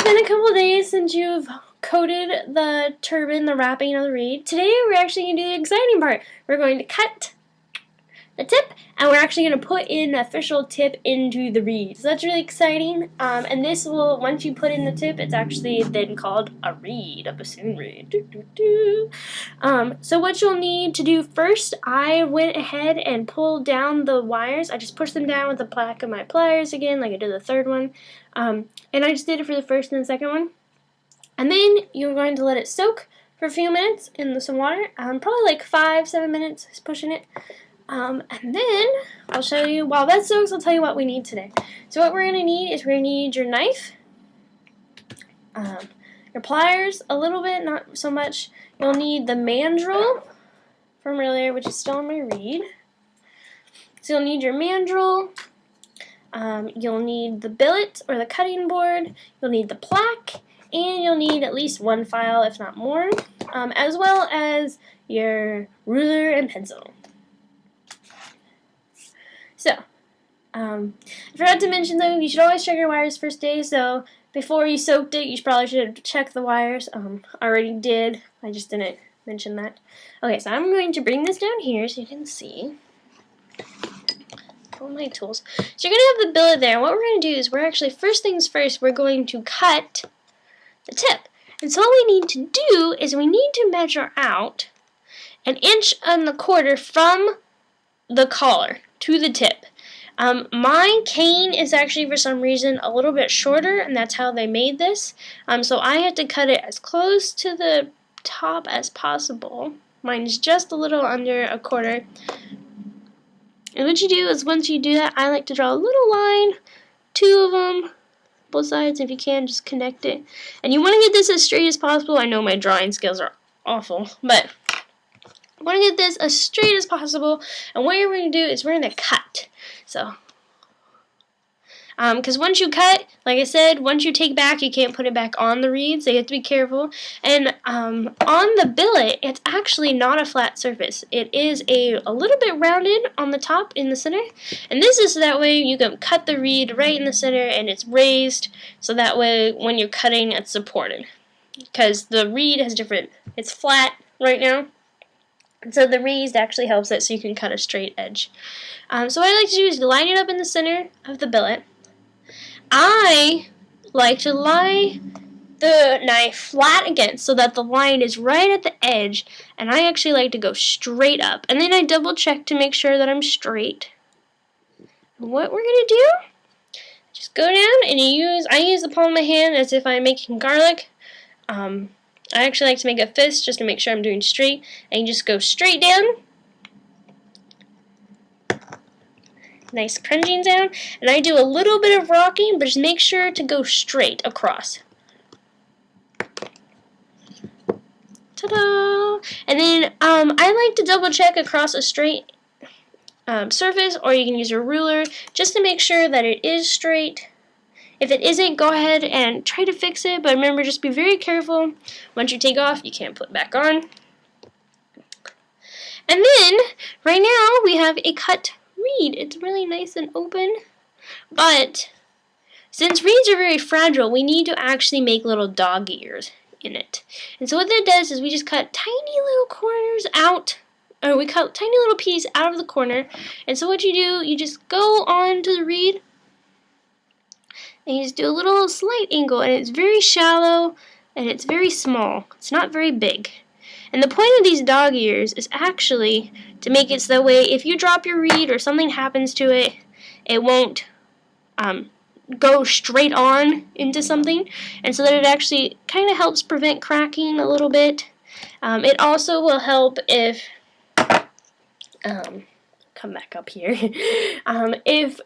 been a couple days since you've coated the turban, the wrapping of the reed. Today we're actually going to do the exciting part. We're going to cut the tip, and we're actually going to put in the official tip into the reed. So that's really exciting. And this will, once you put in the tip, it's actually then called a reed, a bassoon reed. So what you'll need to do first, I went ahead and pulled down the wires. I just pushed them down with the back of my pliers again, like I did the third one. And I just did it for the first and the second one. And then you're going to let it soak for a few minutes in some water. Probably like 5-7 minutes, just pushing it. And then I'll show you, while that soaks, I'll tell you what we need today. So what we're going to need is we're going to need your knife, your pliers a little bit, not so much. You'll need the mandrel from earlier, which is still on my reed. So you'll need your mandrel, you'll need the billet or the cutting board, you'll need the plaque, and you'll need at least one file, if not more, as well as your ruler and pencil. So, I forgot to mention though, you should always check your wires first day, so before you soaked it, you probably should have checked the wires. I already did, I just didn't mention that. Okay, so I'm going to bring this down here so you can see. All my tools. So you're going to have the billet there, and what we're going to do is we're actually, first things first, we're going to cut the tip. And so what we need to do is we need to measure out 1.25 inches from the collar to the tip. My cane is actually for some reason a little bit shorter, and that's how they made this. So I have to cut it as close to the top as possible. Mine's just a little under 1/4. And what you do is once you do that, I like to draw a little line, 2 of them, both sides. If you can, just connect it. And you want to get this as straight as possible. I know my drawing skills are awful, but I want to get this as straight as possible. And what you're going to do is we're going to cut. So, because once you cut, like I said, once you take back, you can't put it back on the reed, so you have to be careful. And on the billet, it's actually not a flat surface. It is a little bit rounded on the top in the center. And this is so that way you can cut the reed right in the center and it's raised, so that way when you're cutting, it's supported. Because the reed has different, it's flat right now. So the raised actually helps it so you can cut a straight edge. So what I like to do is line it up in the center of the billet. I like to lie the knife flat against so that the line is right at the edge, and I actually like to go straight up. And then I double check to make sure that I'm straight. And what we're going to do, just go down and I use the palm of my hand as if I'm making garlic. I actually like to make a fist just to make sure I'm doing straight, and you just go straight down. Nice crunching sound, and I do a little bit of rocking, but just make sure to go straight across. Ta-da! And then I like to double check across a straight surface, or you can use a ruler just to make sure that it is straight. If it isn't, go ahead and try to fix it, but remember, just be very careful. Once you take off, you can't put it back on. And then, right now, we have a cut reed. It's really nice and open, but since reeds are very fragile, we need to actually make little dog ears in it. And so what that does is we just cut tiny little corners out, or we cut tiny little piece out of the corner. And so what you do, you just go on to the reed, and you just do a little slight angle, and it's very shallow, and it's very small. It's not very big. And the point of these dog ears is actually to make it so that way if you drop your reed or something happens to it, it won't go straight on into something, and so that it actually kind of helps prevent cracking a little bit. It also will help if, come back up here, if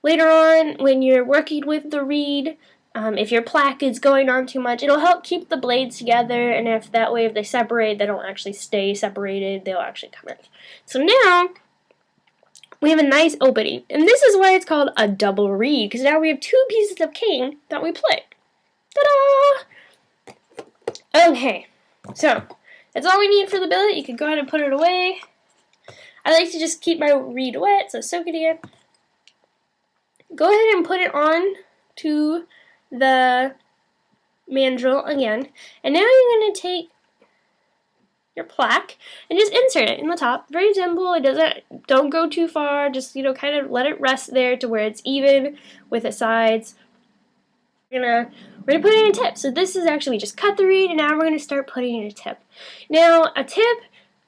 later on when you're working with the reed, if your plaque is going on too much, it'll help keep the blades together, and if that way if they separate, they don't actually stay separated, they'll actually come out. So now, we have a nice opening, and this is why it's called a double reed, because now we have 2 pieces of cane that we play. Ta-da! Okay, so that's all we need for the billet. You can go ahead and put it away. I like to just keep my reed wet, so soak it in. Go ahead and put it on to the mandrel again, and now you're going to take your plaque and just insert it in the top. Very simple. Don't go too far. Just, kind of let it rest there to where it's even with the sides. We're gonna put in a tip. So this is actually, we just cut the reed, and now we're gonna start putting in a tip. Now a tip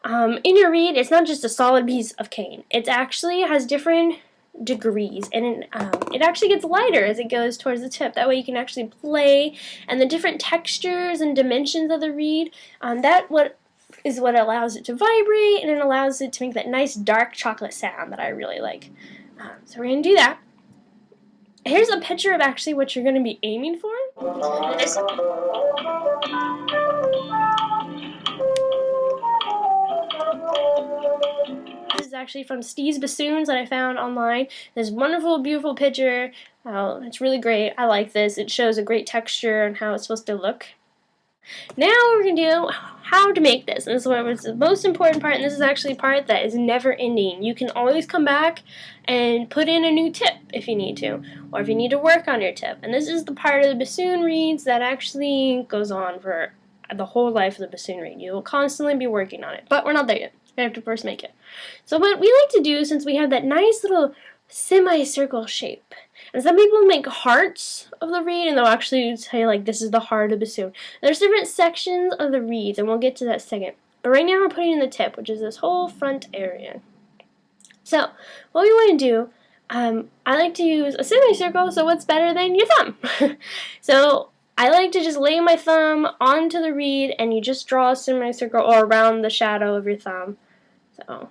in your reed, it's not just a solid piece of cane. It actually has different degrees, and it actually gets lighter as it goes towards the tip. That way you can actually play, and the different textures and dimensions of the reed, what allows it to vibrate, and it allows it to make that nice dark chocolate sound that I really like. So we're going to do that. Here's a picture of actually what you're going to be aiming for. This is actually from Steve's Bassoons that I found online. This wonderful, beautiful picture. It's really great. I like this. It shows a great texture and how it's supposed to look. Now we're going to do how to make this. And this is the most important part, and this is actually a part that is never ending. You can always come back and put in a new tip if you need to, or if you need to work on your tip. And this is the part of the bassoon reeds that actually goes on for the whole life of the bassoon reed. You will constantly be working on it, but we're not there yet. We have to first make it. So what we like to do, since we have that nice little semicircle shape, and some people make hearts of the reed, and they'll actually say, like, this is the heart of the bassoon. There's different sections of the reeds, and we'll get to that second. But right now we're putting in the tip, which is this whole front area. So what we want to do, I like to use a semicircle, so what's better than your thumb? So I like to just lay my thumb onto the reed, and you just draw a semicircle or around the shadow of your thumb. So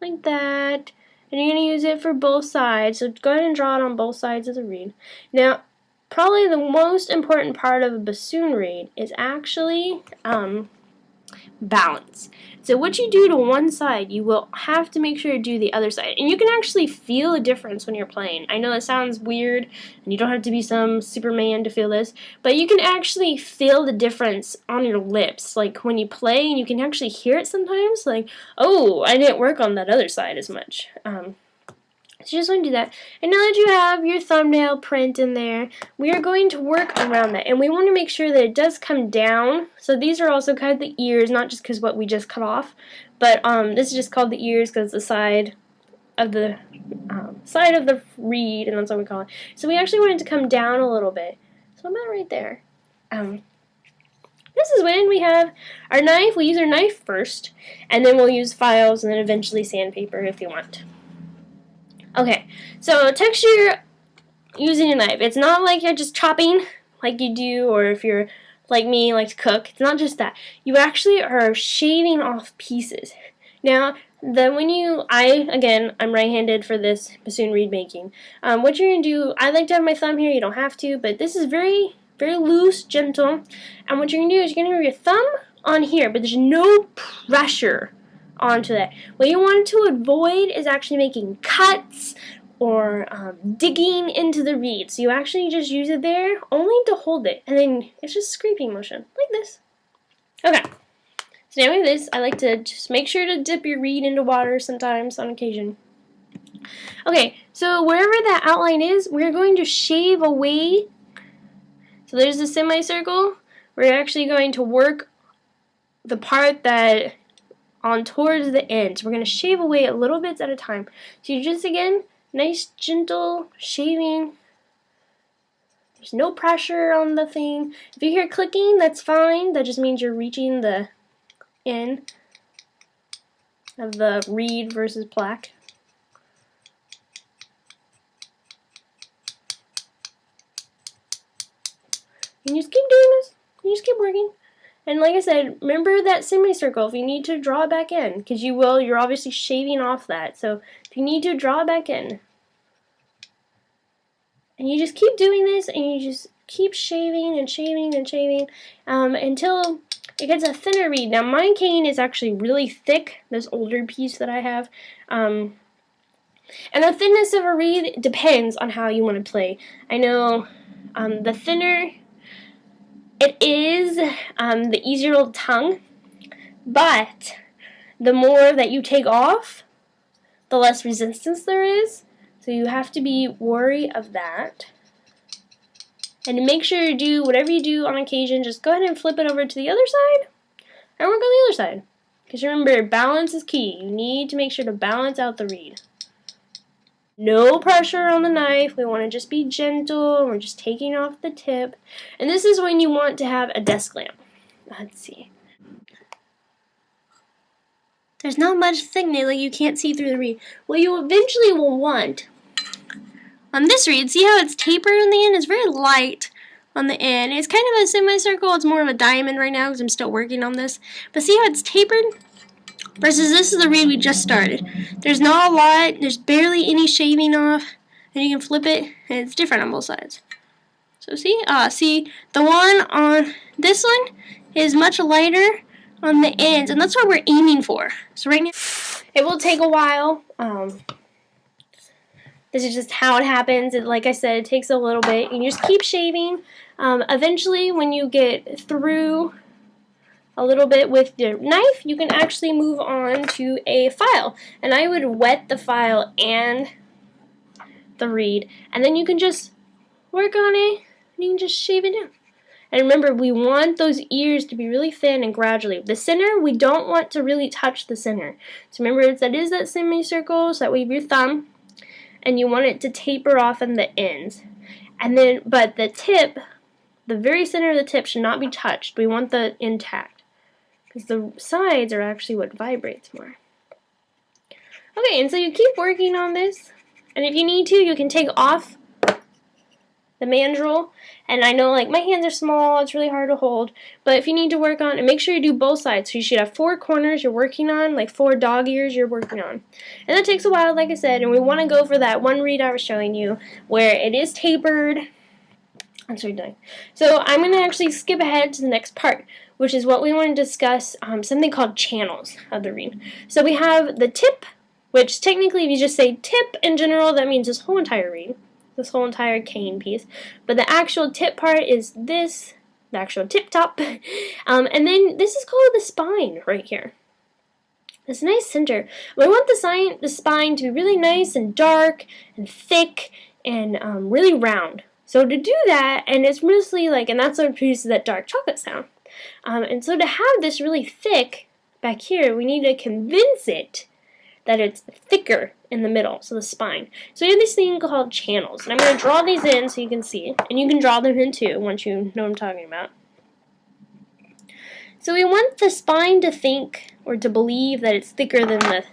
like that, and you're going to use it for both sides, so go ahead and draw it on both sides of the reed. Now, probably the most important part of a bassoon reed is actually balance. So what you do to one side, you will have to make sure to do the other side. And you can actually feel a difference when you're playing. I know that sounds weird, and you don't have to be some Superman to feel this, but you can actually feel the difference on your lips. Like when you play, and you can actually hear it sometimes, like, oh, I didn't work on that other side as much. So you just want to do that. And now that you have your thumbnail print in there, we are going to work around that. And we want to make sure that it does come down. So these are also kind of the ears, not just because what we just cut off. But this is just called the ears because it's the side of the reed, and that's what we call it. So we actually want it to come down a little bit. So I'm about right there. This is when we have our knife. We use our knife first, and then we'll use files, and then eventually sandpaper if you want. Okay, so texture using a knife. It's not like you're just chopping like you do, or if you're like me, like to cook. It's not just that. You actually are shaving off pieces. Now, I'm right-handed for this bassoon reed making. What you're going to do, I like to have my thumb here. You don't have to, but this is very, very loose, gentle. And what you're going to do is you're going to have your thumb on here, but there's no pressure onto that. What you want to avoid is actually making cuts or digging into the reed. So you actually just use it there only to hold it, and then it's just scraping motion like this. Okay, so now we have this. I like to just make sure to dip your reed into water sometimes on occasion. Okay, so wherever that outline is, we're going to shave away. So there's the semicircle. We're actually going to work the part that on towards the end. So we're going to shave away a little bits at a time. So you just, again, nice gentle shaving. There's no pressure on the thing. If you hear clicking, that's fine. That just means you're reaching the end of the reed versus plaque. And you just keep doing this. You just keep working. And like I said, remember that semicircle if you need to draw it back in, because you will. You're obviously shaving off that. So if you need to, draw it back in. And you just keep doing this, and you just keep shaving and shaving and shaving until it gets a thinner reed. Now my cane is actually really thick, this older piece that I have. And the thickness of a reed depends on how you want to play. I know the thinner it is, the easier to tongue, but the more that you take off, the less resistance there is. So you have to be wary of that. And to make sure you do whatever you do on occasion, just go ahead and flip it over to the other side and work on the other side. Because remember, balance is key. You need to make sure to balance out the reed. No pressure on the knife. We want to just be gentle. We're just taking off the tip. And this is when you want to have a desk lamp. Let's see. There's not much thickness, like you can't see through the reed. What you eventually will want on this reed, see how it's tapered on the end? It's very light on the end. It's kind of a semicircle. It's more of a diamond right now because I'm still working on this. But see how it's tapered? Versus this is the reed we just started. There's not a lot. There's barely any shaving off. And you can flip it, and it's different on both sides. So see? See, the one on this one is much lighter on the ends, and that's what we're aiming for. So right now, it will take a while. This is just how it happens. Like I said, it takes a little bit. You just keep shaving. Eventually, when you get through a little bit with your knife, you can actually move on to a file. And I would wet the file and the reed, and then you can just work on it, and you can just shave it down. And remember, we want those ears to be really thin and gradually. The center, we don't want to really touch the center. So remember, that is that semicircle, so that way you have your thumb, and you want it to taper off in the ends. And then, but the tip, the very center of the tip should not be touched. We want the intact, because the sides are actually what vibrates more. Okay, and so you keep working on this, and if you need to, you can take off the mandrel. And I know, like, my hands are small, it's really hard to hold, but if you need to work on it, make sure you do both sides. So you should have 4 corners you're working on, like 4 dog ears you're working on. And that takes a while, like I said, and we want to go for that one reed I was showing you, where it is tapered. That's what you're doing. So I'm going to actually skip ahead to the next part, which is what we want to discuss, something called channels of the reed. So we have the tip, which technically if you just say tip in general, that means this whole entire reed. This whole entire cane piece. But the actual tip part is this, the actual tip top. And then this is called the spine right here. This nice center. We want the spine to be really nice and dark and thick and really round. So to do that, and it's mostly like, and that's what produces that dark chocolate sound. And so to have this really thick back here, we need to convince it that it's thicker in the middle, so the spine. So we have this thing called channels, and I'm going to draw these in so you can see, and you can draw them in too once you know what I'm talking about. So we want the spine to think, or to believe that it's thicker than the